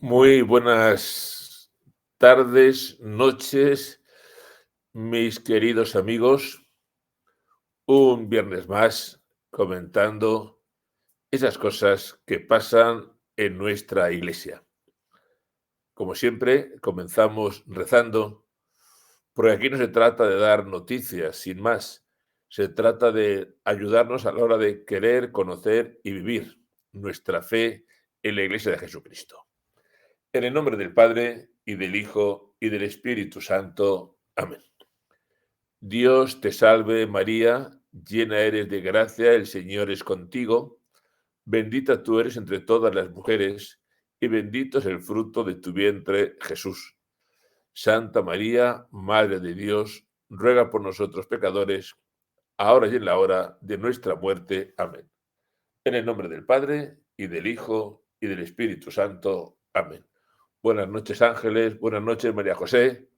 Muy buenas tardes, noches, mis queridos amigos. Un viernes más comentando esas cosas que pasan en nuestra iglesia. Como siempre, comenzamos rezando, porque aquí no se trata de dar noticias, sin más. Se trata de ayudarnos a la hora de querer, conocer y vivir nuestra fe en la iglesia de Jesucristo. En el nombre del Padre, y del Hijo, y del Espíritu Santo. Amén. Dios te salve María, llena eres de gracia, el Señor es contigo. Bendita tú eres entre todas las mujeres, y bendito es el fruto de tu vientre, Jesús. Santa María, Madre de Dios, ruega por nosotros pecadores, ahora y en la hora de nuestra muerte. Amén. En el nombre del Padre, y del Hijo, y del Espíritu Santo. Amén. Buenas noches, ángeles. Buenas noches, María José.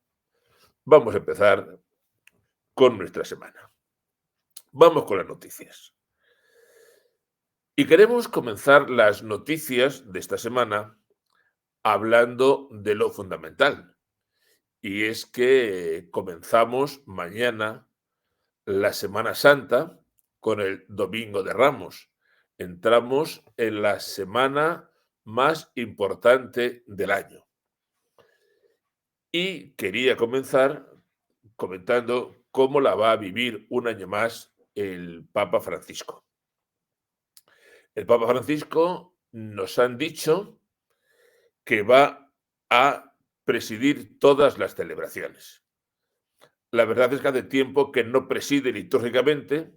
Vamos a empezar con nuestra semana. Vamos con las noticias. Y queremos comenzar las noticias de esta semana hablando de lo fundamental. Y es que comenzamos mañana la Semana Santa con el Domingo de Ramos. Entramos en la semana más importante del año. Y quería comenzar comentando cómo la va a vivir un año más el Papa Francisco. El Papa Francisco nos han dicho que va a presidir todas las celebraciones. La verdad es que hace tiempo que no preside litúrgicamente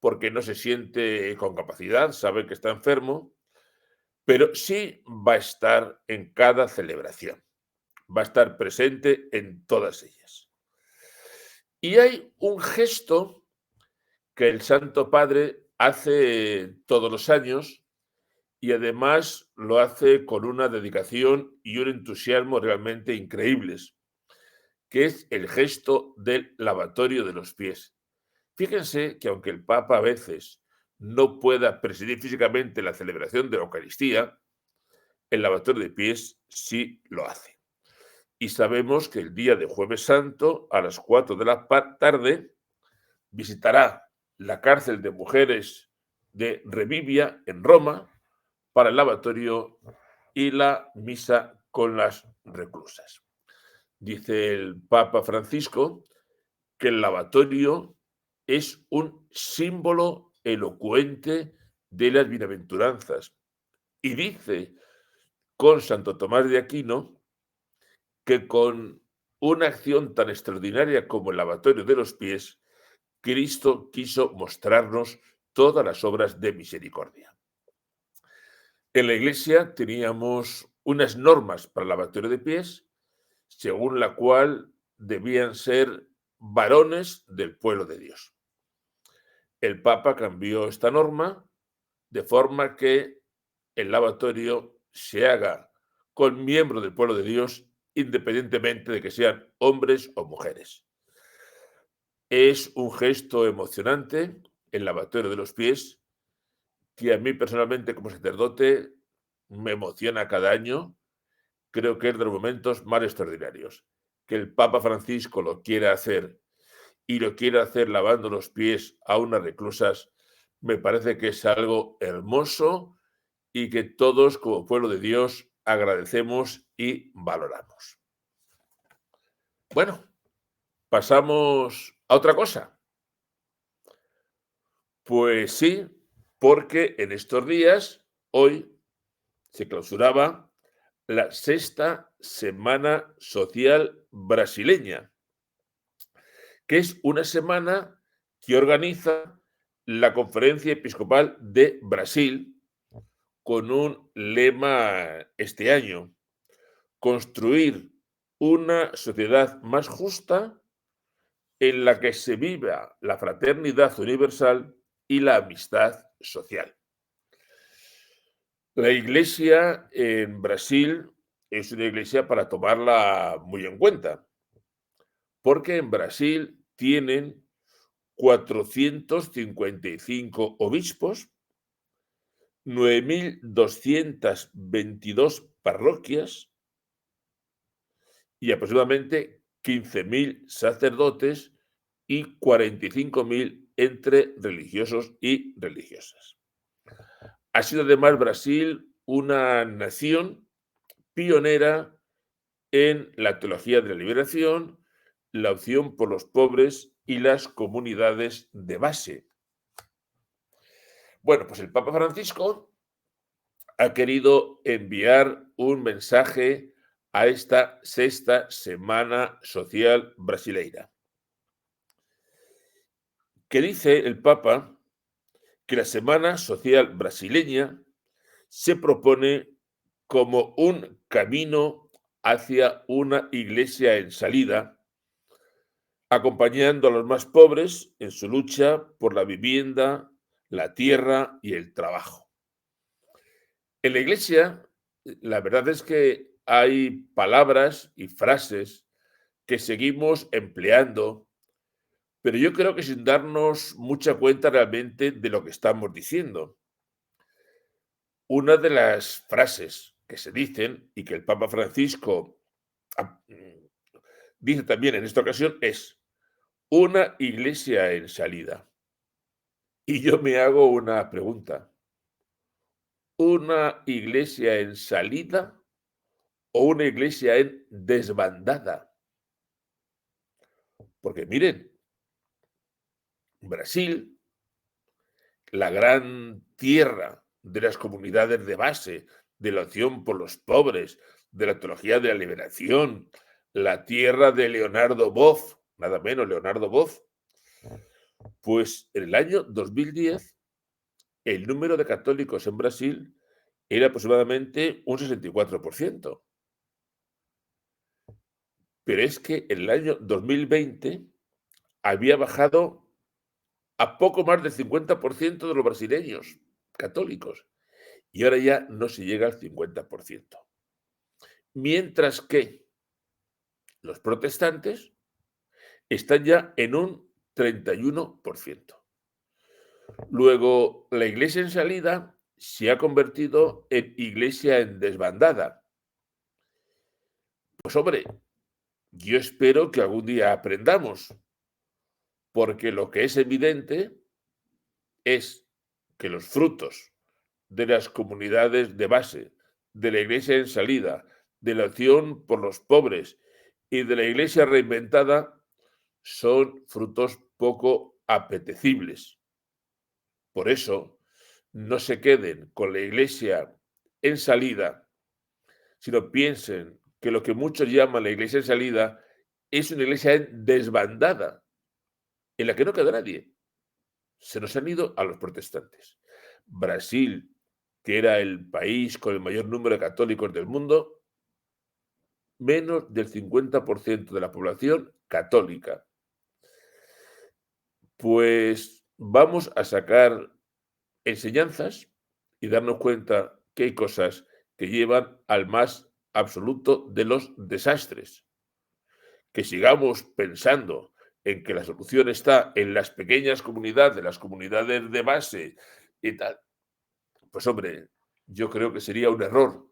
porque no se siente con capacidad, sabe que está enfermo, pero sí va a estar en cada celebración, va a estar presente en todas ellas. Y hay un gesto que el Santo Padre hace todos los años y además lo hace con una dedicación y un entusiasmo realmente increíbles, que es el gesto del lavatorio de los pies. Fíjense que aunque el Papa a veces no pueda presidir físicamente la celebración de la Eucaristía, el lavatorio de pies sí lo hace. Y sabemos que el día de Jueves Santo, a las 4 de la tarde, visitará la cárcel de mujeres de Revivia en Roma para el lavatorio y la misa con las reclusas. Dice el Papa Francisco que el lavatorio es un símbolo elocuente de las bienaventuranzas. Y dice con Santo Tomás de Aquino que con una acción tan extraordinaria como el lavatorio de los pies, Cristo quiso mostrarnos todas las obras de misericordia. En la iglesia teníamos unas normas para el lavatorio de pies, según la cual debían ser varones del pueblo de Dios. El Papa cambió esta norma de forma que el lavatorio se haga con miembros del pueblo de Dios, independientemente de que sean hombres o mujeres. Es un gesto emocionante, el lavatorio de los pies, que a mí personalmente como sacerdote me emociona cada año. Creo que es de los momentos más extraordinarios. Que el Papa Francisco lo quiera hacer y lo quiera hacer lavando los pies a unas reclusas, me parece que es algo hermoso y que todos como pueblo de Dios agradecemos y valoramos. Bueno, pasamos a otra cosa. Pues sí, porque en estos días, hoy, se clausuraba la sexta Semana Social Brasileña, que es una semana que organiza la Conferencia Episcopal de Brasil con un lema este año: construir una sociedad más justa en la que se viva la fraternidad universal y la amistad social. La iglesia en Brasil es una iglesia para tomarla muy en cuenta, porque en Brasil tienen 455 obispos, 9.222 parroquias y aproximadamente 15.000 sacerdotes y 45.000 entre religiosos y religiosas. Ha sido además Brasil una nación pionera en la teología de la liberación, la opción por los pobres y las comunidades de base. Bueno, pues el Papa Francisco ha querido enviar un mensaje a esta sexta Semana Social Brasileira, que dice el Papa que la Semana Social Brasileña se propone como un camino hacia una iglesia en salida, acompañando a los más pobres en su lucha por la vivienda, la tierra y el trabajo. En la iglesia, la verdad es que hay palabras y frases que seguimos empleando, pero yo creo que sin darnos mucha cuenta realmente de lo que estamos diciendo. Una de las frases que se dicen y que el Papa Francisco dice también en esta ocasión es una iglesia en salida. Y yo me hago una pregunta. ¿Una iglesia en salida o una iglesia en desbandada? Porque miren, Brasil, la gran tierra de las comunidades de base, de la opción por los pobres, de la teología de la liberación, la tierra de Leonardo Boff, nada menos Leonardo Boff, pues en el año 2010 el número de católicos en Brasil era aproximadamente un 64%. Pero es que en el año 2020 había bajado a poco más del 50% de los brasileños católicos y ahora ya no se llega al 50%. Mientras que los protestantes están ya en un 31%. Luego, la iglesia en salida se ha convertido en iglesia en desbandada. Pues hombre, yo espero que algún día aprendamos, porque lo que es evidente es que los frutos de las comunidades de base, de la iglesia en salida, de la acción por los pobres y de la iglesia reinventada son frutos poco apetecibles. Por eso, no se queden con la iglesia en salida, sino piensen que lo que muchos llaman la iglesia en salida es una iglesia en desbandada, en la que no queda nadie. Se nos han ido a los protestantes. Brasil, que era el país con el mayor número de católicos del mundo, menos del 50% de la población católica. Pues vamos a sacar enseñanzas y darnos cuenta que hay cosas que llevan al más absoluto de los desastres. Que sigamos pensando en que la solución está en las pequeñas comunidades, las comunidades de base y tal, pues hombre, yo creo que sería un error.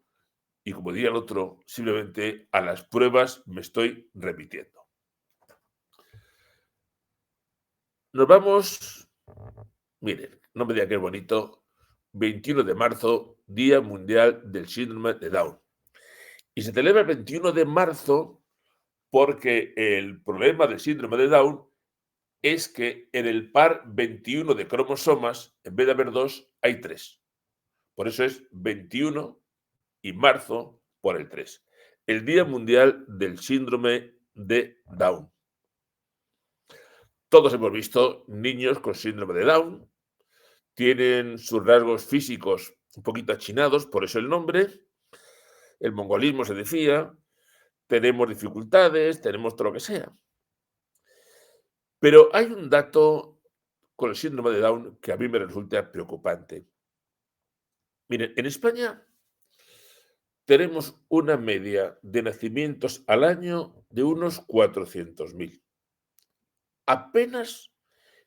Y como diría el otro, simplemente a las pruebas me estoy repitiendo. Nos vamos, miren, no me digan que es bonito, 21 de marzo, Día Mundial del Síndrome de Down. Y se celebra el 21 de marzo porque el problema del síndrome de Down es que en el par 21 de cromosomas, en vez de haber dos, hay tres. Por eso es 21 y marzo por el 3. El Día Mundial del Síndrome de Down. Todos hemos visto niños con síndrome de Down. Tienen sus rasgos físicos un poquito achinados, por eso el nombre. El mongolismo se decía. Tenemos dificultades, tenemos todo lo que sea. Pero hay un dato con el síndrome de Down que a mí me resulta preocupante. Miren, en España tenemos una media de nacimientos al año de unos 400.000. Apenas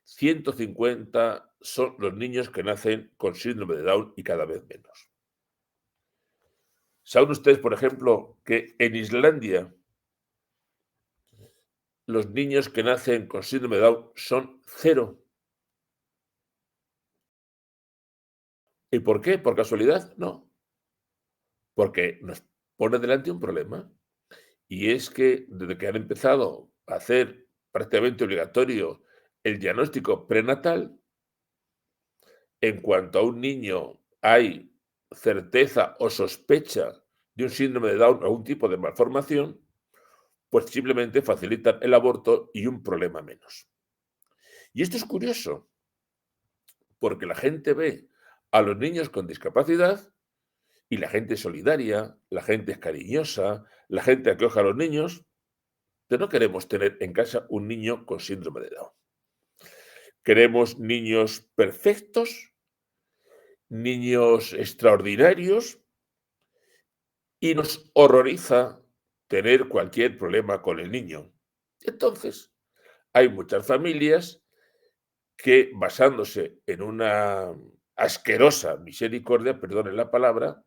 150 son los niños que nacen con síndrome de Down y cada vez menos. ¿Saben ustedes, por ejemplo, que en Islandia los niños que nacen con síndrome de Down son cero? ¿Y por qué? ¿Por casualidad? No, porque nos pone delante un problema. Y es que desde que han empezado a hacer prácticamente obligatorio el diagnóstico prenatal, en cuanto a un niño hay certeza o sospecha de un síndrome de Down o algún tipo de malformación, pues simplemente facilitan el aborto y un problema menos. Y esto es curioso, porque la gente ve a los niños con discapacidad y la gente es solidaria, la gente es cariñosa, la gente acoge a los niños, pero no queremos tener en casa un niño con síndrome de Down. Queremos niños perfectos, niños extraordinarios, y nos horroriza tener cualquier problema con el niño. Entonces, hay muchas familias que, basándose en una asquerosa misericordia, perdonen la palabra,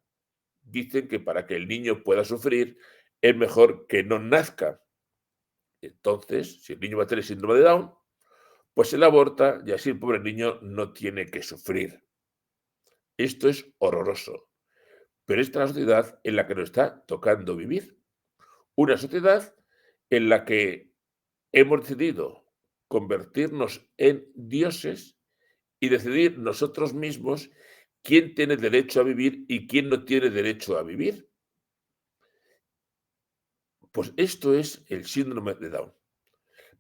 dicen que para que el niño pueda sufrir es mejor que no nazca. Entonces, si el niño va a tener síndrome de Down, pues él aborta y así el pobre niño no tiene que sufrir. Esto es horroroso, pero esta es la sociedad en la que nos está tocando vivir. Una sociedad en la que hemos decidido convertirnos en dioses y decidir nosotros mismos quién tiene derecho a vivir y quién no tiene derecho a vivir. Pues esto es el síndrome de Down.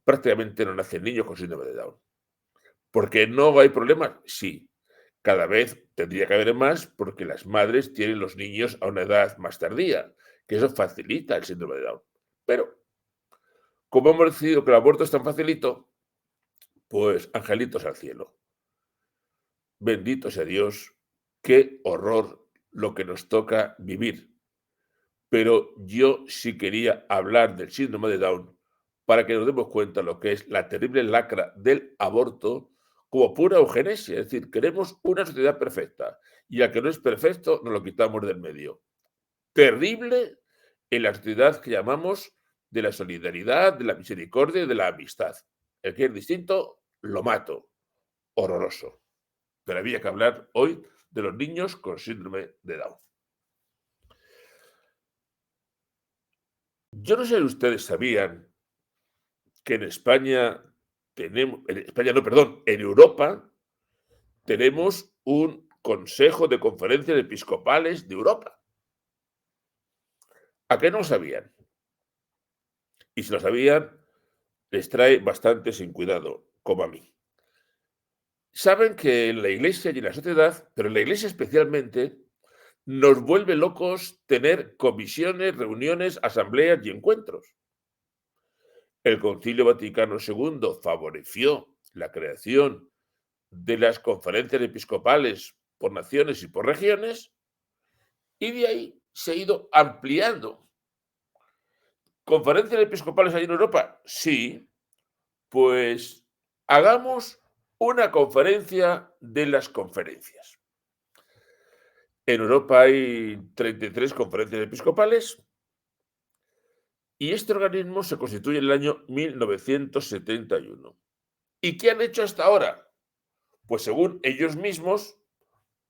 Prácticamente no nacen niños con síndrome de Down. ¿Por qué no hay problemas? Sí, cada vez tendría que haber más porque las madres tienen los niños a una edad más tardía, que eso facilita el síndrome de Down. Pero como hemos decidido que el aborto es tan facilito, pues angelitos al cielo. Bendito sea Dios, qué horror lo que nos toca vivir. Pero yo sí quería hablar del síndrome de Down para que nos demos cuenta de lo que es la terrible lacra del aborto como pura eugenesia. Es decir, queremos una sociedad perfecta y al que no es perfecto nos lo quitamos del medio. Terrible en la sociedad que llamamos de la solidaridad, de la misericordia y de la amistad. El que es distinto, lo mato. Horroroso. Pero había que hablar hoy de los niños con síndrome de Down. Yo no sé si ustedes sabían que en España tenemos, en España no, perdón, en Europa tenemos un Consejo de Conferencias Episcopales de Europa. ¿A qué no lo sabían? Y si lo sabían, les trae bastante sin cuidado, como a mí. Saben que en la Iglesia y en la sociedad, pero en la Iglesia especialmente, nos vuelve locos tener comisiones, reuniones, asambleas y encuentros. El Concilio Vaticano II favoreció la creación de las conferencias episcopales por naciones y por regiones, y de ahí se ha ido ampliando. ¿Conferencias episcopales ahí en Europa? Sí, pues hagamos una conferencia de las conferencias. En Europa hay 33 conferencias episcopales y este organismo se constituye en el año 1971. ¿Y qué han hecho hasta ahora? Pues según ellos mismos,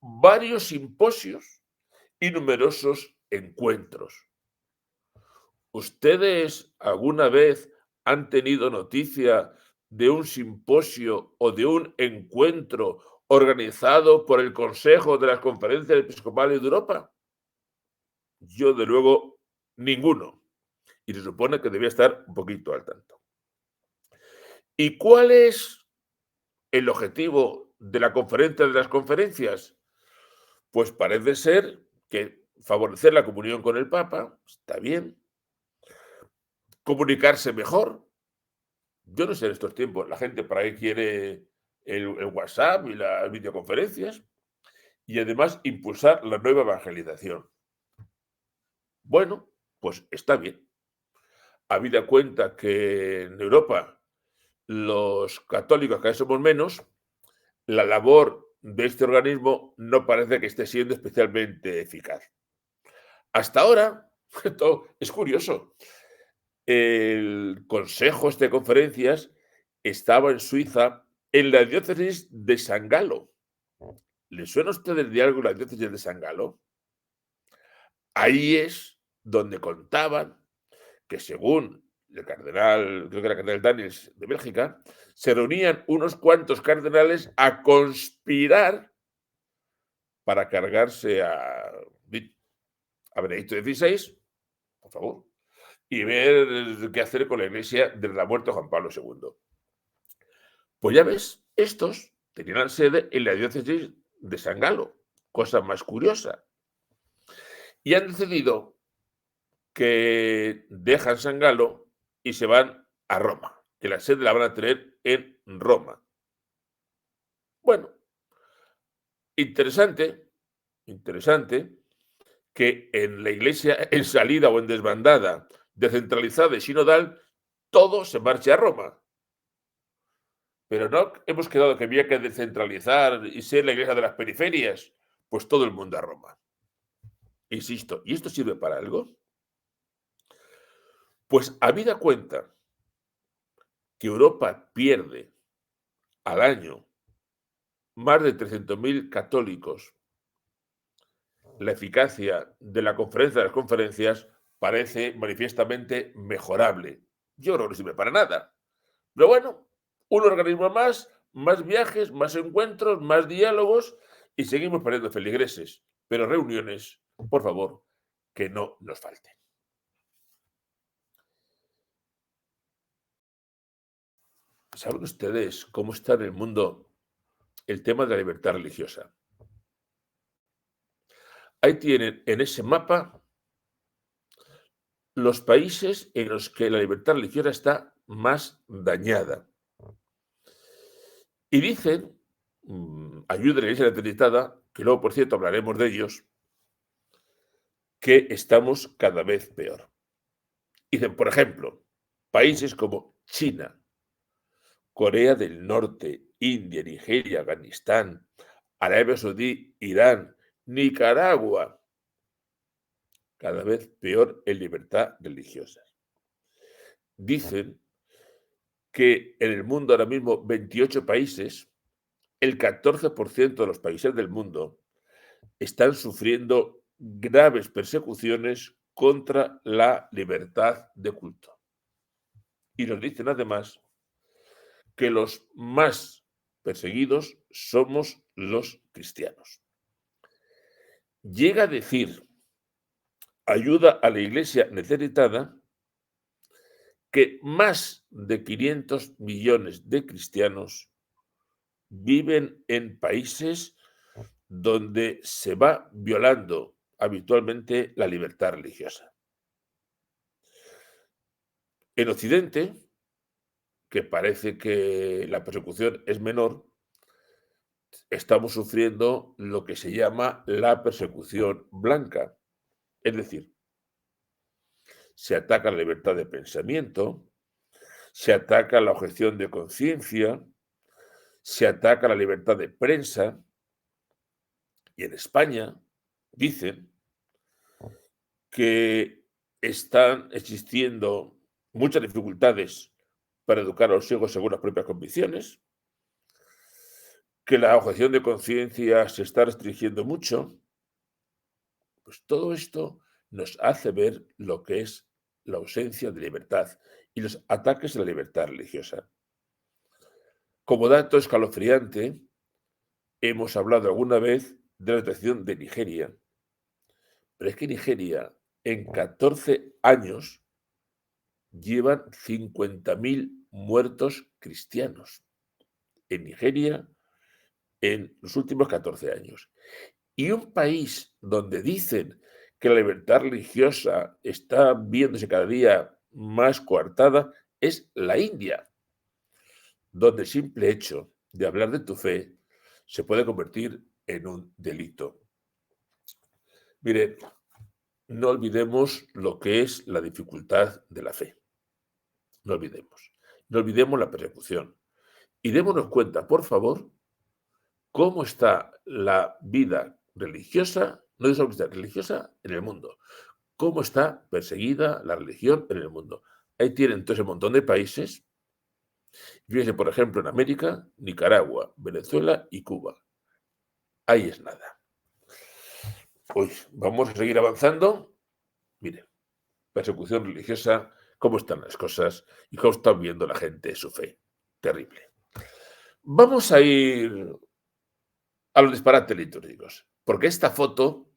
varios simposios y numerosos encuentros. ¿Ustedes alguna vez han tenido noticia de un simposio o de un encuentro organizado por el Consejo de las Conferencias Episcopales de Europa? Yo, de luego, ninguno. Y se supone que debía estar un poquito al tanto. ¿Y cuál es el objetivo de la conferencia de las conferencias? Pues parece ser que favorecer la comunión con el Papa, está bien, comunicarse mejor. Yo no sé en estos tiempos, la gente para qué quiere el WhatsApp y las videoconferencias, y además impulsar la nueva evangelización. Bueno, pues está bien. Habida cuenta que en Europa los católicos cada vez somos menos, la labor de este organismo no parece que esté siendo especialmente eficaz. Hasta ahora, esto es curioso, el Consejo de Conferencias estaba en Suiza, en la diócesis de San Galo. ¿Le suena a usted el diálogo de la diócesis de San Galo? Ahí es donde contaban que según el cardenal, creo que era el cardenal Daniels de Bélgica, se reunían unos cuantos cardenales a conspirar para cargarse a Benedicto XVI, por favor, y ver qué hacer con la iglesia desde la muerte de Juan Pablo II. Pues ya ves, estos tenían sede en la diócesis de San Galo, cosa más curiosa, y han decidido que dejan San Galo y se van a Roma, que la sede la van a tener en Roma. Bueno, interesante que en la iglesia en salida o en desbandada, descentralizada y sinodal, todo se marche a Roma. Pero no hemos quedado que había que descentralizar y ser la iglesia de las periferias, pues todo el mundo a Roma. Insisto, ¿y esto sirve para algo? Pues habida cuenta que Europa pierde al año más de 300.000 católicos, la eficacia de la conferencia de las conferencias parece manifiestamente mejorable. Yo creo que no sirve para nada. Pero bueno, un organismo más viajes, más encuentros, más diálogos y seguimos perdiendo feligreses. Pero reuniones, por favor, que no nos falten. ¿Saben ustedes cómo está en el mundo el tema de la libertad religiosa? Ahí tienen en ese mapa los países en los que la libertad religiosa está más dañada. Y dicen, ayuda a la Iglesia Necesitada, que luego, por cierto, hablaremos de ellos, que estamos cada vez peor. Dicen, por ejemplo, países como China, Corea del Norte, India, Nigeria, Afganistán, Arabia Saudí, Irán, Nicaragua, cada vez peor en libertad religiosa. Dicen que en el mundo ahora mismo 28 países, el 14% de los países del mundo están sufriendo graves persecuciones contra la libertad de culto. Y nos dicen además que los más perseguidos somos los cristianos. Llega a decir ayuda a la iglesia necesitada que más de 500 millones de cristianos viven en países donde se va violando habitualmente la libertad religiosa. En Occidente, que parece que la persecución es menor, estamos sufriendo lo que se llama la persecución blanca. Es decir, se ataca la libertad de pensamiento, se ataca la objeción de conciencia, se ataca la libertad de prensa, y en España dicen que están existiendo muchas dificultades para educar a los ciegos según las propias convicciones, que la objeción de conciencia se está restringiendo mucho. Pues todo esto nos hace ver lo que es la ausencia de libertad y los ataques a la libertad religiosa. Como dato escalofriante, hemos hablado alguna vez de la situación de Nigeria, pero es que Nigeria en 14 años llevan 50.000 muertos cristianos. En Nigeria en los últimos 14 años. Y un país donde dicen que la libertad religiosa está viéndose cada día más coartada es la India, donde el simple hecho de hablar de tu fe se puede convertir en un delito. Mire, no olvidemos lo que es la dificultad de la fe. No olvidemos. No olvidemos la persecución. Y démonos cuenta, por favor, cómo está la vida religiosa no digo solo religiosa en el mundo. ¿Cómo está perseguida la religión en el mundo? Ahí tienen todo ese montón de países. Fíjense, por ejemplo, en América, Nicaragua, Venezuela y Cuba. Ahí es nada. Pues vamos a seguir avanzando. Miren, persecución religiosa, cómo están las cosas y cómo está viendo la gente su fe. Terrible. Vamos a ir a los disparates litúrgicos, porque esta foto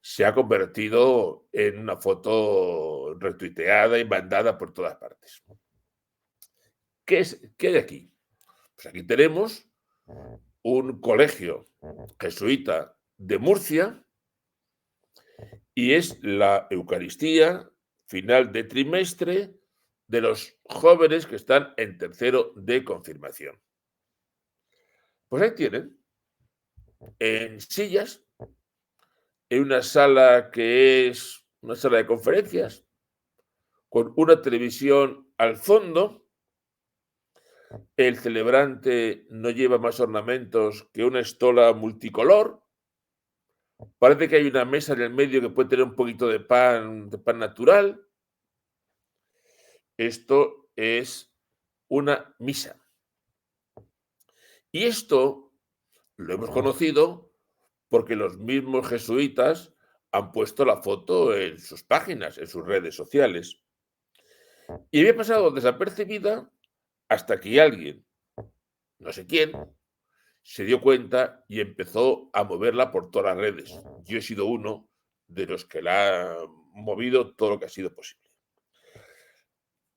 se ha convertido en una foto retuiteada y mandada por todas partes. ¿Qué hay aquí? Pues aquí tenemos un colegio jesuita de Murcia y es la Eucaristía final de trimestre de los jóvenes que están en tercero de confirmación. Pues ahí tienen, en sillas, en una sala que es una sala de conferencias, con una televisión al fondo. El celebrante no lleva más ornamentos que una estola multicolor. Parece que hay una mesa en el medio que puede tener un poquito de pan natural. Esto es una misa. Y esto lo hemos conocido porque los mismos jesuitas han puesto la foto en sus páginas, en sus redes sociales. Y había pasado desapercibida hasta que alguien, no sé quién, se dio cuenta y empezó a moverla por todas las redes. Yo he sido uno de los que la ha movido todo lo que ha sido posible.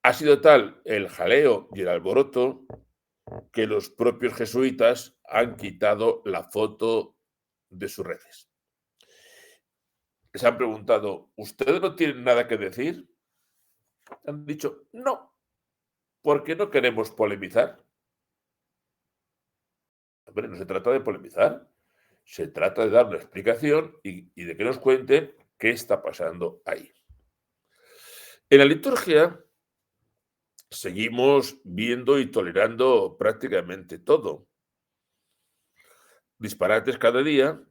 Ha sido tal el jaleo y el alboroto que los propios jesuitas han quitado la foto de sus redes. Les han preguntado, ¿ustedes no tienen nada que decir? Han dicho, no, porque no queremos polemizar. Hombre, no se trata de polemizar, se trata de dar una explicación y de que nos cuenten qué está pasando ahí. En la liturgia seguimos viendo y tolerando prácticamente todo. Disparates cada día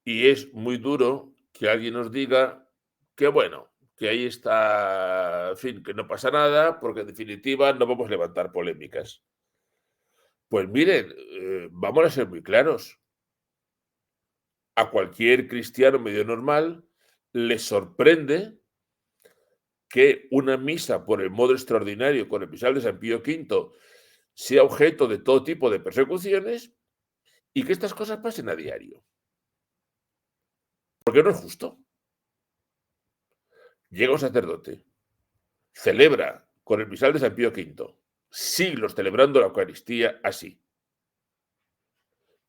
y es muy duro que alguien nos diga que bueno, que ahí está, en fin, que no pasa nada porque en definitiva no vamos a levantar polémicas. Pues miren, vamos a ser muy claros. A cualquier cristiano medio normal le sorprende que una misa por el modo extraordinario con el misal de San Pío V sea objeto de todo tipo de persecuciones y que estas cosas pasen a diario. Porque no es justo. Llega un sacerdote, celebra con el misal de San Pío V, siglos celebrando la Eucaristía así,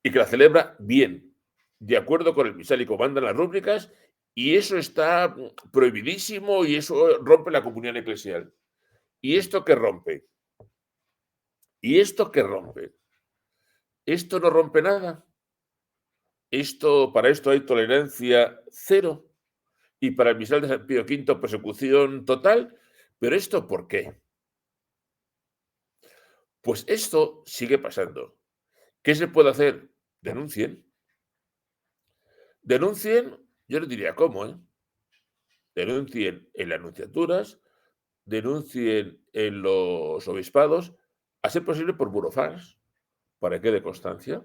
y que la celebra bien, de acuerdo con el misal y como mandan las rúbricas, y eso está prohibidísimo y eso rompe la comunión eclesial. ¿Y esto qué rompe? ¿Y esto qué rompe? Esto no rompe nada. Para esto hay tolerancia cero y para el misal de San Pío V persecución total. ¿Pero esto por qué? Pues esto sigue pasando. ¿Qué se puede hacer? Denuncien. Denuncien, yo les diría cómo, ¿eh? Denuncien en las nunciaturas, denuncien en los obispados, a ser posible por burofax, para que quede constancia,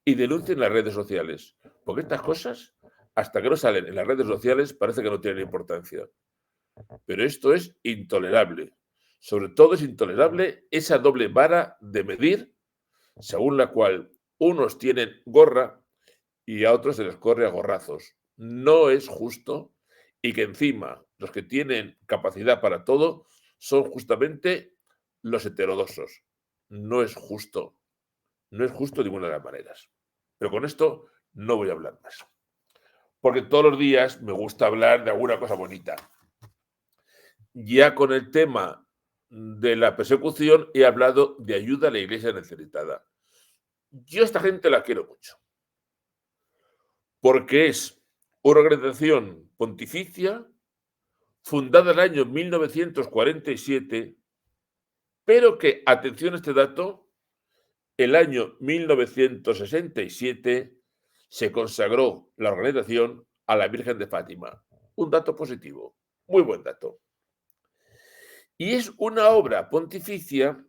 y denuncien en las redes sociales. Porque estas cosas, hasta que no salen en las redes sociales, parece que no tienen importancia. Pero esto es intolerable. Sobre todo es intolerable esa doble vara de medir, según la cual unos tienen gorra y a otros se les corre a gorrazos. No es justo y que encima los que tienen capacidad para todo son justamente los heterodoxos. No es justo. No es justo de ninguna de las maneras. Pero con esto no voy a hablar más. Porque todos los días me gusta hablar de alguna cosa bonita. Ya con el tema de la persecución he hablado de ayuda a la iglesia necesitada. Yo a esta gente la quiero mucho. Porque es una organización pontificia fundada en el año 1947, pero que, atención a este dato, el año 1967 se consagró la organización a la Virgen de Fátima. Un dato positivo, muy buen dato. Y es una obra pontificia,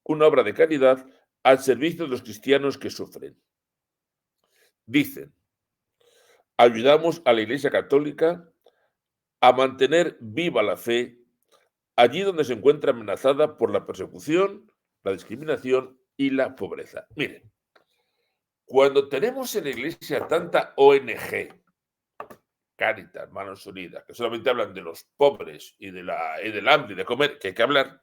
una obra de caridad al servicio de los cristianos que sufren. Dicen, ayudamos a la Iglesia Católica a mantener viva la fe allí donde se encuentra amenazada por la persecución, la discriminación y la pobreza. Miren, cuando tenemos en la Iglesia tanta ONG, Cáritas, Manos Unidas, que solamente hablan de los pobres y del hambre y de comer, que hay que hablar,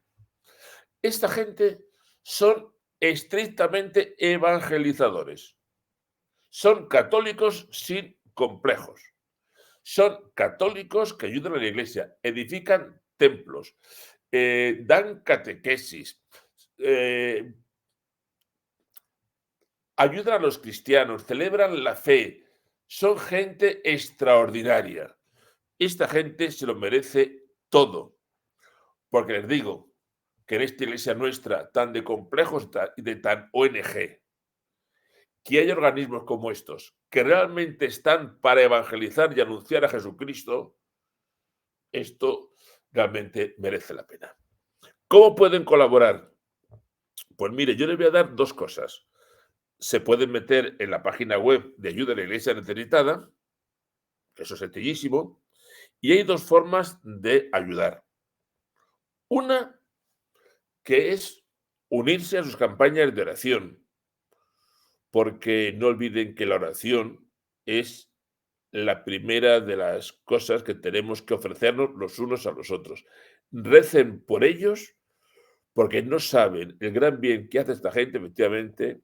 esta gente son estrictamente evangelizadores. Son católicos sin complejos. Son católicos que ayudan a la Iglesia, edifican templos, dan catequesis, ayudan a los cristianos, celebran la fe. Son gente extraordinaria. Esta gente se lo merece todo. Porque les digo que en esta iglesia nuestra, tan de complejos y de tan ONG, que hay organismos como estos que realmente están para evangelizar y anunciar a Jesucristo, esto realmente merece la pena. ¿Cómo pueden colaborar? Pues mire, yo les voy a dar dos cosas. Se pueden meter en la página web de Ayuda a la Iglesia Necesitada, que eso es sencillísimo, y hay dos formas de ayudar. Una, que es unirse a sus campañas de oración, porque no olviden que la oración es la primera de las cosas que tenemos que ofrecernos los unos a los otros. Recen por ellos, porque no saben el gran bien que hace esta gente, efectivamente,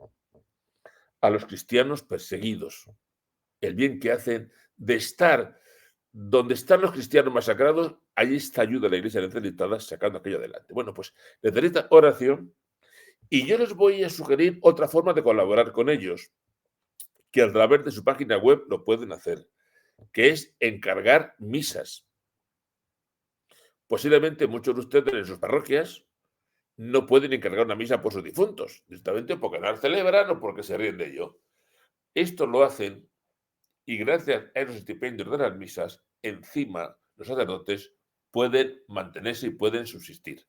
a los cristianos perseguidos. El bien que hacen de estar donde están los cristianos masacrados, allí está ayuda a la iglesia necesitada sacando aquello adelante. Bueno, pues necesita oración y yo les voy a sugerir otra forma de colaborar con ellos, que a través de su página web lo pueden hacer, que es encargar misas. Posiblemente muchos de ustedes en sus parroquias no pueden encargar una misa por sus difuntos, directamente porque no la celebran o porque se ríen de ello. Esto lo hacen y gracias a los estipendios de las misas, encima los sacerdotes pueden mantenerse y pueden subsistir.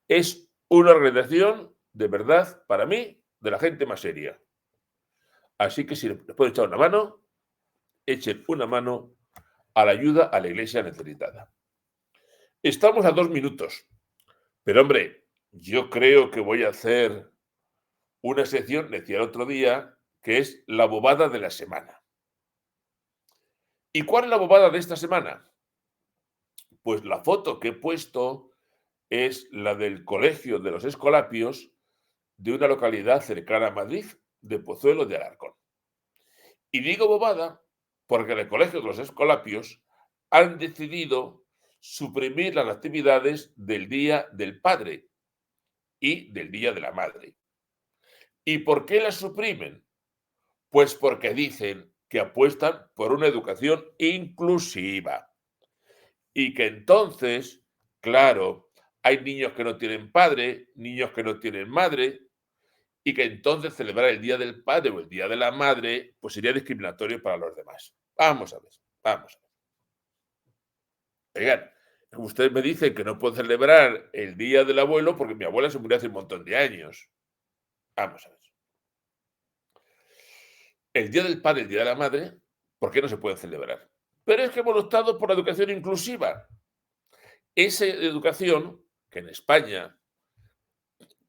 Es una organización, de verdad, para mí, de la gente más seria. Así que si les pueden echar una mano, echen una mano a la ayuda a la iglesia necesitada. Estamos a 2 minutos, pero hombre, yo creo que voy a hacer una sección, decía el otro día, que es la bobada de la semana. ¿Y cuál es la bobada de esta semana? Pues la foto que he puesto es la del Colegio de los Escolapios de una localidad cercana a Madrid, de Pozuelo de Alarcón. Y digo bobada porque en el Colegio de los Escolapios han decidido suprimir las actividades del Día del Padre y del Día de la Madre. ¿Y por qué las suprimen? Pues porque dicen que apuestan por una educación inclusiva. Y que entonces, claro, hay niños que no tienen padre, niños que no tienen madre, y que entonces celebrar el Día del Padre o el Día de la Madre, pues sería discriminatorio para los demás. Vamos a ver, vamos a ver. Oigan, ustedes me dicen que no puedo celebrar el Día del Abuelo porque mi abuela se murió hace un montón de años. Vamos a ver. El Día del Padre y el Día de la Madre, ¿por qué no se pueden celebrar? Pero es que hemos optado por la educación inclusiva. Esa educación que en España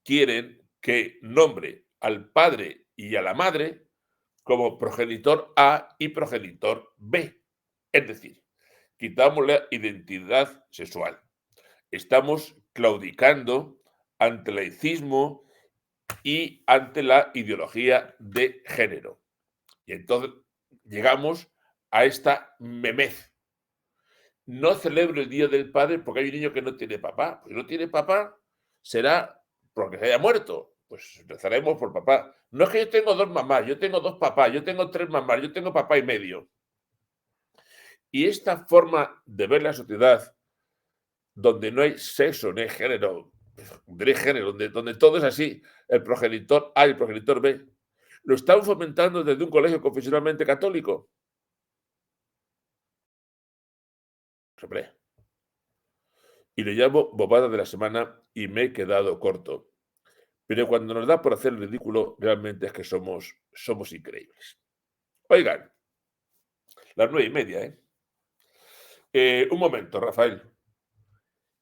quieren que nombre al padre y a la madre como progenitor A y progenitor B. Es decir, quitamos la identidad sexual. Estamos claudicando ante el laicismo y ante la ideología de género. Y entonces llegamos a esta memez. No celebro el Día del Padre porque hay un niño que no tiene papá. Pues no tiene papá, será porque se haya muerto. Pues rezaremos por papá. No es que yo tengo 2 mamás, yo tengo 2 papás, yo tengo 3 mamás, yo tengo papá y medio. Y esta forma de ver la sociedad, donde no hay sexo, no hay género, donde todo es así, el progenitor A y el progenitor B, ¿Lo están fomentando desde un colegio confesionalmente católico? Pues, hombre, y lo llamo bobada de la semana y me he quedado corto. Pero cuando nos da por hacer el ridículo, realmente es que somos increíbles. Oigan, las 9:30, ¿eh? Un momento, Rafael,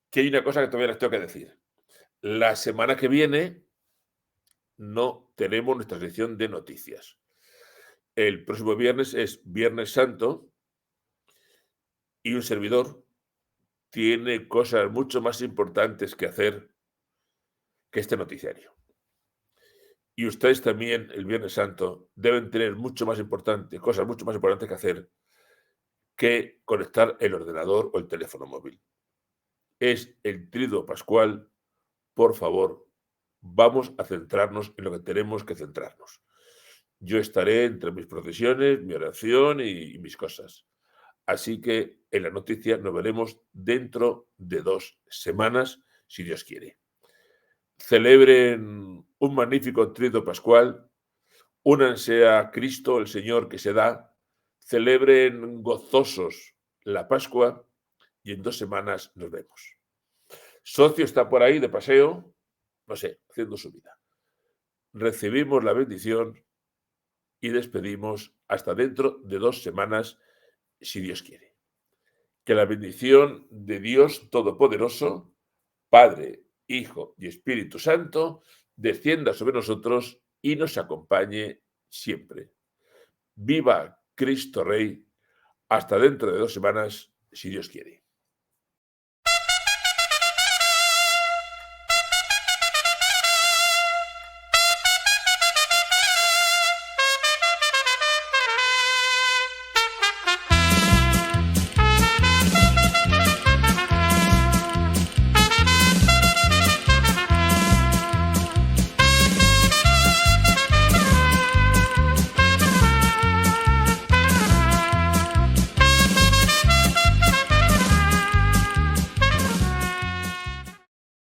que hay una cosa que todavía les tengo que decir. La semana que viene no tenemos nuestra sección de noticias. El próximo viernes es Viernes Santo y un servidor tiene cosas mucho más importantes que hacer que este noticiario. Y ustedes también, el Viernes Santo, deben tener cosas mucho más importantes que hacer que conectar el ordenador o el teléfono móvil. Es el Triduo Pascual. Por favor, vamos a centrarnos en lo que tenemos que centrarnos. Yo estaré entre mis procesiones, mi oración y mis cosas. Así que en la noticia nos veremos dentro de 2 semanas, si Dios quiere. Celebren un magnífico Triduo Pascual, únanse a Cristo, el Señor que se da, celebren gozosos la Pascua y en 2 semanas nos vemos. Socio está por ahí de paseo, no sé, haciendo su vida. Recibimos la bendición y despedimos hasta dentro de 2 semanas, si Dios quiere. Que la bendición de Dios Todopoderoso, Padre, Hijo y Espíritu Santo, descienda sobre nosotros y nos acompañe siempre. Viva Cristo Rey, hasta dentro de 2 semanas, si Dios quiere.